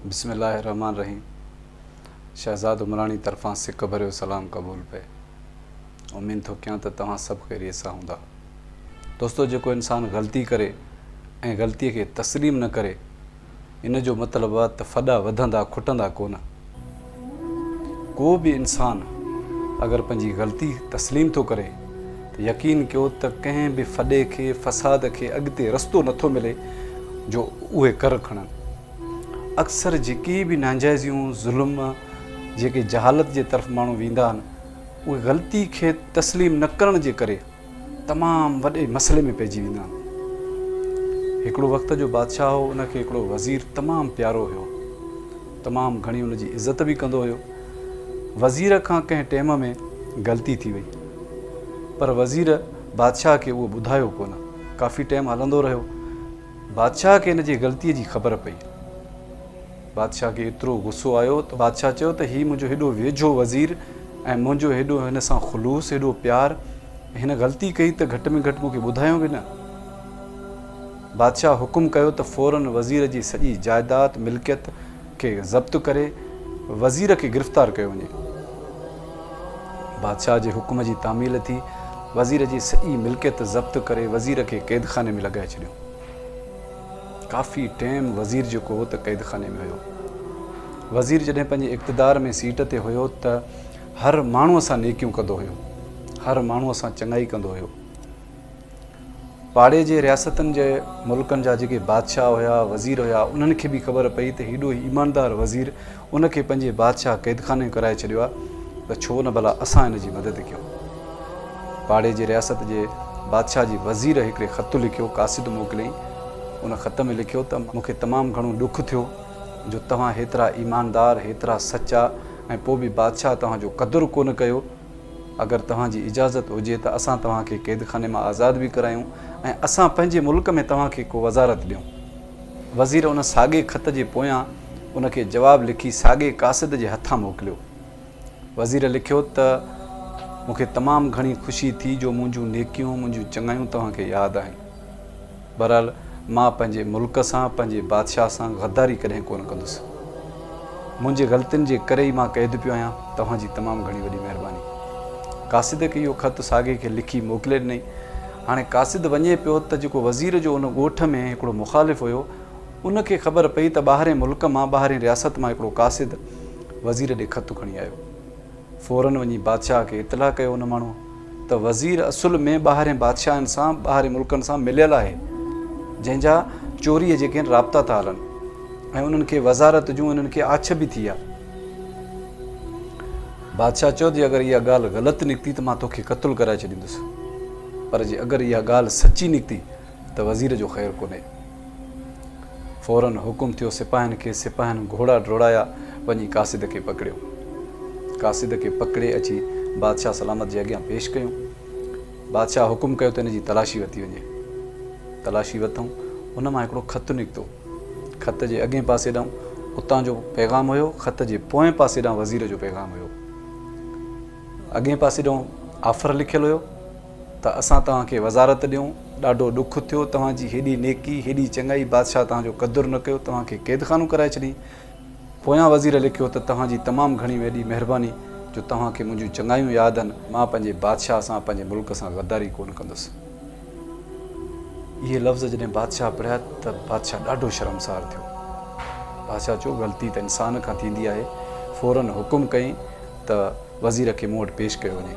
बिस्मिल्लाहिर्रहमानिर्रहीम। शहज़ाद उमरानी तरफ़ां सिक भरियो सलाम क़बूल पे। उम्मीद थो कयां त तव्हां सभु ख़ैरियत सां हूंदा। दोस्तो, जेको इंसान ग़लती करे ऐं ग़लतीअ खे तस्लीम न करे, इन जो मतिलबु आहे त फॾा वधंदा खुटंदा कोन। को बि इंसान अगरि पंहिंजी ग़लती तस्लीम थो करे त यकीन कयो त कंहिं बि फॾे खे फ़साद खे अॻिते रस्तो नथो मिले जो उहे कर खणनि। अक्सर जेकी बि नाजाइज़ियूं ज़ुल्म जेके जहालत जे तरफ़ माण्हू वेंदा आहिनि, उहे ग़लती खे तस्लीम न करण जे करे तमामु वॾे मसइले में पइजी वेंदा आहिनि। हिकिड़ो वक़्त जो बादशाह हो, उनखे हिकिड़ो वज़ीर तमामु प्यारो हुयो, तमामु घणी उनजी इज़त बि कंदो हुयो। वज़ीर खां कंहिं टाइम में ग़लती थी वई, पर वज़ीर बादशाह खे उहो ॿुधायो कोन। काफ़ी टाइम हलंदो रहियो। बादशाह खे इन जी ग़लतीअ जी ख़बर पई। बादशाह खे एतिरो गुस्सो आयो त बादशाह चयो त हीउ मुंहिंजो हेॾो वेझो वज़ीर ऐं मुंहिंजो हेॾो हिन सां ख़ुलूस, हेॾो प्यार, हिन ग़लती कई त घटि में घटि मूंखे ॿुधायो बि न। बादशाह हुकुम कयो त फ़ौरन वज़ीर जी सॼी जाइदाद मिल्कियत खे ज़ब्त करे वज़ीर खे गिरफ़्तार कयो वञे। बादशाह जे हुकुम जी तामील थी, वज़ीर जी सॼी मिल्कियत ज़ब्त करे वज़ीर खे क़ैदखाने में लॻाए छॾियो। काफ़ी टाइम वज़ीर जेको हो त क़ैदखाने में हुयो। वज़ीर जॾहिं पंहिंजे इक़्तिदार में सीट ते हुयो त हर माण्हूअ सां नेकियूं कंदो हुयो, हर माण्हूअ सां चङाई कंदो हुयो। पाड़े जे रियासतनि जे मुल्कनि जा जेके बादशाह हुया, वज़ीर हुया, उन्हनि खे बि ख़बर पई त हेॾो ईमानदार वज़ीर उनखे पंहिंजे बादशाह क़ैदखाने कराए छॾियो आहे, त छो न भला असां हिन जी मदद कयूं। पाड़े जे रियासत जे बादशाह जी वज़ीर हिकिड़े ख़त लिखियो, कासिद मोकिलियईं। उन ख़त में लिखियो त मूंखे तमामु घणो ॾुखु थियो जो तव्हां हेतिरा ईमानदार, हेतिरा सचा, ऐं पोइ बि बादशाह तव्हांजो क़दुरु कोन कयो। अगरि तव्हांजी इजाज़त हुजे त असां तव्हांखे क़ैदखाने मां आज़ादु बि करायूं ऐं असां पंहिंजे मुल्क में तव्हांखे को वज़ारत ॾियूं। वज़ीर उन साॻे ख़त जे पोयां उनखे जवाबु लिखी साॻे कासिद जे हथां मोकिलियो। वज़ीर लिखियो त मूंखे तमामु घणी ख़ुशी थी जो मुंहिंजूं नेकियूं, मुंहिंजूं चङायूं तव्हांखे यादि आहिनि। बहरहाल मां पंहिंजे मुल्क सां, पंहिंजे बादशाह सां गद्दारी कॾहिं कोन कंदुसि। मुंहिंजे ग़लतियुनि जे करे ई मां क़ैद पियो आहियां। तव्हांजी तमामु घणी वॾी महिरबानी। कासिद खे इहो ख़त साॻे खे लिखी मोकिले ॾिनई। हाणे कासिद वञे पियो त जेको वज़ीर जो उन ॻोठ में हिकिड़ो मुख़ालिफ़ हुयो, उनखे ख़बर पई त ॿाहिरें मुल्क मां, ॿाहिरें रियासत मां हिकिड़ो कासिद वज़ीर ॾे ख़तु खणी आयो। फ़ौरन वञी बादशाह खे इतला कयो उन माण्हू त वज़ीर असुल में ॿाहिरें बादशाहनि सां, ॿाहिरें मुल्कनि सां मिलियल आहे, जंहिंजा चोरीअ जेके आहिनि राब्ता था हलनि ऐं उन्हनि खे वज़ारत जूं उन्हनि खे आछ बि थी आहे। बादशाह चयो त अगरि इहा ॻाल्हि ग़लति निकिती त मां तोखे क़तलु कराए छॾींदुसि, पर जे अगरि इहा ॻाल्हि सची निकिती त वज़ीर जो ख़ैरु कोन्हे। फ़ौरन हुकुम थियो सिपाहियुनि खे, सिपाहियुनि घोड़ा डोड़ाया, वञी कासिद खे पकड़ियो। कासिद खे पकड़े अची बादशाह सलामत जे अॻियां पेश कयूं। बादशाह हुकुम कयो त हिन जी तलाशी वरिती वञे। तलाशी वरितऊं, उन मां हिकिड़ो ख़तु निकितो। ख़त जे अॻे पासे ॾांहुं उतां जो पैगाम हुयो, ख़त जे पोएं पासे ॾांहुं वज़ीर जो पैगाम हुयो। अॻे पासे ॾांहुं ऑफर लिखियलु हुयो त असां तव्हांखे वज़ारत ॾियूं, ॾाढो ॾुखु थियो, तव्हांजी हेॾी नेकी, हेॾी चङाई, बादशाह तव्हांजो क़दुरु न कयो, तव्हांखे क़ैदखानो कराए छॾी। पोयां वज़ीर लिखियो त तव्हांजी तमामु घणी वॾी महिरबानी जो तव्हांखे मुंहिंजूं चङायूं यादि आहिनि, मां पंहिंजे बादशाह सां, पंहिंजे मुल्क सां गद्दारी कोन कंदुसि। इहे लफ़्ज़ जॾहिं बादशाह पढ़िया त बादशाह ॾाढो शर्मसार थियो। बादशाह चयो ग़लती त इंसान खां थींदी आहे। फ़ौरन हुकुम कई त वज़ीर खे मूं वटि पेश कयो वञे।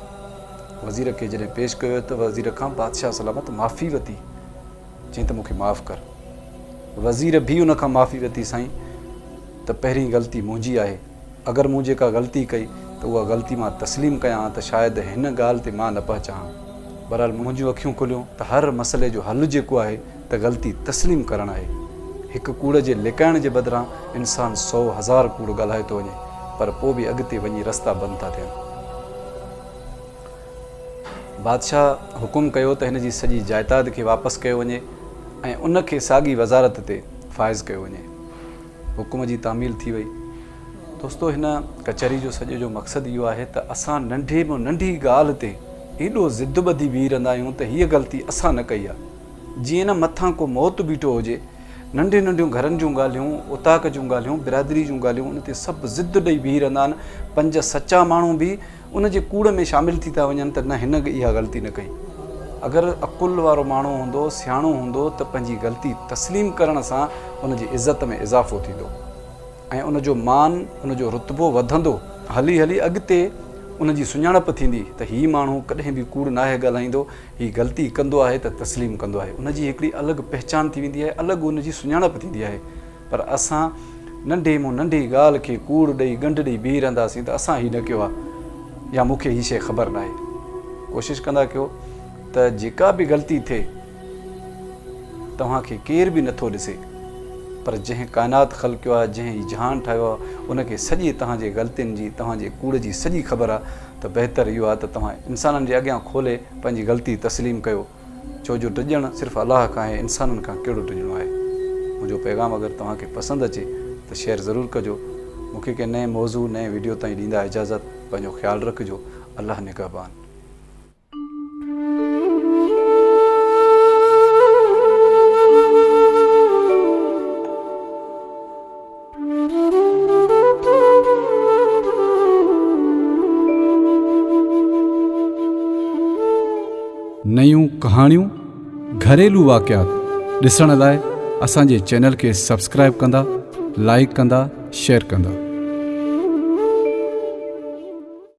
वज़ीर खे जॾहिं पेश कयो त वज़ीर खां बादशाह सलामत माफ़ी वरिती, चयईं त मूंखे माफ़ु कर। वज़ीर बि उन खां माफ़ी वरिती, साईं त पहिरीं ग़लती मुंहिंजी आहे, अगरि मूं जेका ग़लती कई त उहा ग़लती मां तस्लीम कयां त शायदि हिन ॻाल्हि ते मां न पहुचां। बहरहाल मुंहिंजूं अखियूं खुलियूं त हर मसइले जो हल जेको आहे त ग़लती तस्लीम करणु आहे। हिकु कूड़ जे लिकाइण जे बदिरां इंसानु 100,000 कूड़ ॻाल्हाए थो वञे, पर पोइ बि अॻिते वञी रस्ता बंदि था थियनि। बादशाह हुकुम कयो त हिन जी सॼी जाइदाद खे वापसि कयो वञे ऐं उनखे साॻी वज़ारत ते फ़ाइज़ कयो वञे। हुकुम जी तामील थी वई। दोस्तो, हिन कचहरी जो सॼो जो मक़सदु इहो आहे त असां नंढे में नंढी ॻाल्हि ते एॾो ज़िद ॿधी बीह रहंदा आहियूं त हीअ ग़लती असां न कई आहे। जीअं न मथां को मौत बीठो हुजे, नंढियूं नंढियूं घरनि जूं ॻाल्हियूं, उताक जूं ॻाल्हियूं, बिरादरी जूं ॻाल्हियूं, उन ते सभु ज़िद ॾेई बीही रहंदा आहिनि। 5 सचा माण्हू बि उन जे कूड़ में शामिलु थी था वञनि त न हिन इहा ग़लती न कई। अगरि अकुल वारो माण्हू हूंदो, सियाणो हूंदो त पंहिंजी ग़लती तस्लीम करण सां उन जी इज़त में इज़ाफ़ो थींदो ऐं उन जो मान, उन जो रुतबो वधंदो। हली हली अॻिते उन जी सुञाणप थींदी त हीउ माण्हू कॾहिं बि कूड़ नाहे ॻाल्हाईंदो, हीउ ग़लती कंदो आहे त तस्लीम कंदो आहे। उन जी हिकिड़ी अलॻि पहचान थी वेंदी आहे, अलॻि उन जी सुञाणप थींदी आहे। पर असां नंढे में नंढी ॻाल्हि खे कूड़ ॾेई गंढ ॾेई बीही रहंदासीं त असां हीउ न कयो आहे या मूंखे हीअ शइ ख़बर न आहे। कोशिशि कंदा कयो त जेका बि ग़लती थिए तव्हांखे केर बि नथो ॾिसे, पर जंहिं काइनात ख़ल्क़ कयो आहे, जंहिं हीउ जहान ठाहियो आहे, उनखे सॼी तव्हांजे ग़लतियुनि जी, तव्हांजे कूड़ जी सॼी ख़बर आहे। त बहितर इहो आहे त तव्हां इंसाननि जे अॻियां खोले पंहिंजी ग़लती तस्लीम कयो, छो जो टिॼणु सिर्फ़ु अलाह खां आहे, इंसाननि खां कहिड़ो टिॼणो आहे। मुंहिंजो पैगाम अगरि तव्हांखे पसंदि अचे त शेयर ज़रूरु कजो। मूंखे कंहिं नए मौज़ू, नए वीडियो ताईं ॾींदा इजाज़त। पंहिंजो ख़्यालु रखिजो। अलाह निगहबान। नयूं कहाणियूं, घरेलू वाक़ियात ॾिसण लाइ असांजे चैनल खे सब्सक्राइब कंदा, लाइक कंदा, शेयर कंदा।